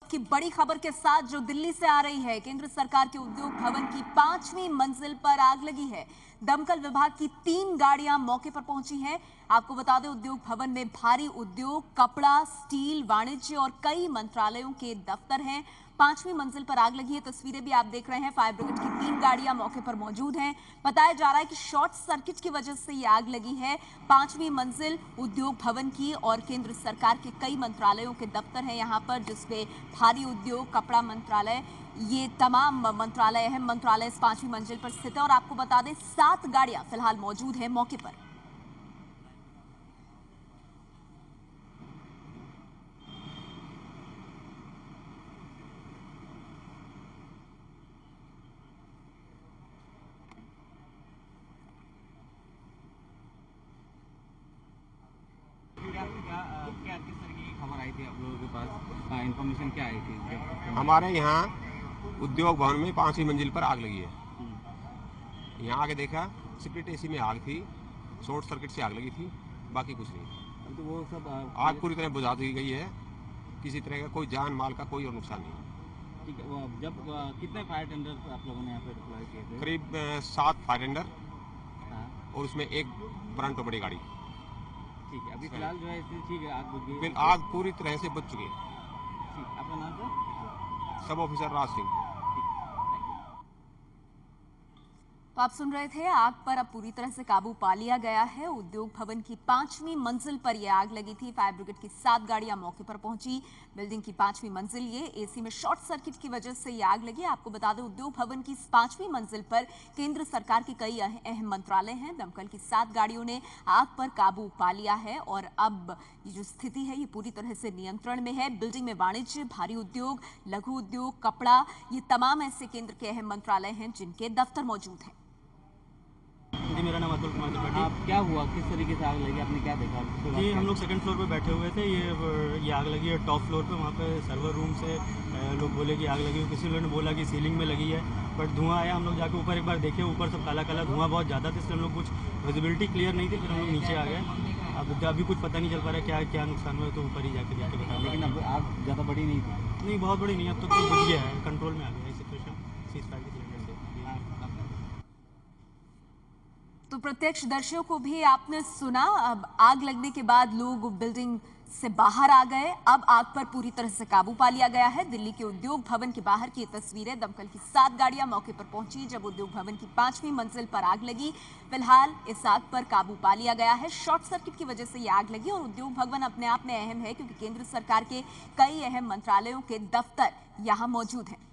की बड़ी खबर के साथ जो दिल्ली से आ रही है, केंद्र सरकार के उद्योग भवन की 5वीं मंजिल पर आग लगी है। दमकल विभाग की 3 गाड़ियां मौके पर पहुंची हैं। आपको बता दें, उद्योग भवन में भारी उद्योग, कपड़ा, स्टील, वाणिज्य और कई मंत्रालयों के दफ्तर हैं। 5वीं मंजिल पर आग लगी है। तस्वीरें भी आप देख रहे हैं। फायर ब्रिगेड की 3 गाड़ियां मौके पर मौजूद हैं। बताया जा रहा है कि शॉर्ट सर्किट की वजह से ये आग लगी है। 5वीं मंजिल उद्योग भवन की और केंद्र सरकार के कई मंत्रालयों के दफ्तर हैं यहाँ पर, जिसमें भारी उद्योग, कपड़ा मंत्रालय, ये तमाम मंत्रालय हैं। मंत्रालय इस 5वीं मंजिल पर स्थित है और आपको बता दें 7 गाड़ियां फिलहाल मौजूद हैं मौके पर। क्या किस तरह की खबर आई थी आप लोगों के पास? इंफॉर्मेशन क्या आई थी? हमारे यहाँ उद्योग भवन में 5वीं मंजिल पर आग लगी है। यहाँ आके देखा, स्प्लिट एसी में आग थी, शॉर्ट सर्किट से आग लगी थी, बाकी कुछ नहीं। तो वो सब आग पूरी तरह बुझा दी गई है। किसी तरह का कोई जान माल का कोई और नुकसान नहीं। ठीक है। जब कितने फायर टेंडर आप लोगों ने यहाँ पे डिप्लॉय किए थे? करीब 7 फायर टेंडर हाँ, और उसमें एक ब्रांटो बड़ी गाड़ी। ठीक है। अभी फिलहाल जो है ठीक है, आग बुझ गई। फिर आग पूरी तरह से बुझ चुकी है। ठीक, आपका नाम था? सब ऑफिसर राज सिंह। तो आप सुन रहे थे, आग पर अब पूरी तरह से काबू पा लिया गया है। उद्योग भवन की 5वीं मंजिल पर यह आग लगी थी। फायर ब्रिगेड की 7 गाड़ियां मौके पर पहुंची। बिल्डिंग की 5वीं मंजिल, ये एसी में शॉर्ट सर्किट की वजह से यह आग लगी। आपको बता दें, उद्योग भवन की 5वीं मंजिल पर केंद्र सरकार के कई अहम मंत्रालय हैं। दमकल की 7 गाड़ियों ने आग पर काबू पा लिया है और अब ये जो स्थिति है, ये पूरी तरह से नियंत्रण में है। बिल्डिंग में वाणिज्य, भारी उद्योग, लघु उद्योग, कपड़ा, ये तमाम ऐसे केंद्र के अहम मंत्रालय हैं जिनके दफ्तर मौजूद हैं। जी, मेरा नाम अतुल कुमार त्रिपाठी। आप क्या हुआ, किस तरीके से आग लगी, आपने क्या देखा? जी, हम लोग सेकंड फ्लोर पे बैठे हुए थे। ये आग लगी है टॉप फ्लोर पे। वहाँ पे सर्वर रूम से लोग बोले कि आग लगी। किसी लोगों ने बोला कि सीलिंग में लगी है, बट धुआं आया। हम लोग जाके ऊपर एक बार देखे, ऊपर सब काला काला धुआं बहुत ज़्यादा था, इसलिए हम लोग कुछ विजिबिलिटी क्लियर नहीं थी। फिर हम लोग नीचे आ गए। अब अभी कुछ पता नहीं चल पा रहा है क्या नुकसान हुआ, तो ऊपर ही जाके देख के बता। लेकिन अब आग ज़्यादा बड़ी नहीं थी? नहीं, बहुत बड़ी नहीं, अब तो बुझ गया है, कंट्रोल में आ गया है सिचुएशन सीज फायर के सिलेंडर से। तो प्रत्यक्षदर्शियों को भी आपने सुना। अब आग लगने के बाद लोग बिल्डिंग से बाहर आ गए। अब आग पर पूरी तरह से काबू पा लिया गया है। दिल्ली के उद्योग भवन के बाहर की तस्वीरें। दमकल की 7 गाड़ियां मौके पर पहुंची जब उद्योग भवन की 5वीं मंजिल पर आग लगी। फिलहाल इस आग पर काबू पा लिया गया है। शॉर्ट सर्किट की वजह से यह आग लगी और उद्योग भवन अपने आप में अहम है, क्योंकि केंद्र सरकार के कई अहम मंत्रालयों के दफ्तर यहां मौजूद हैं।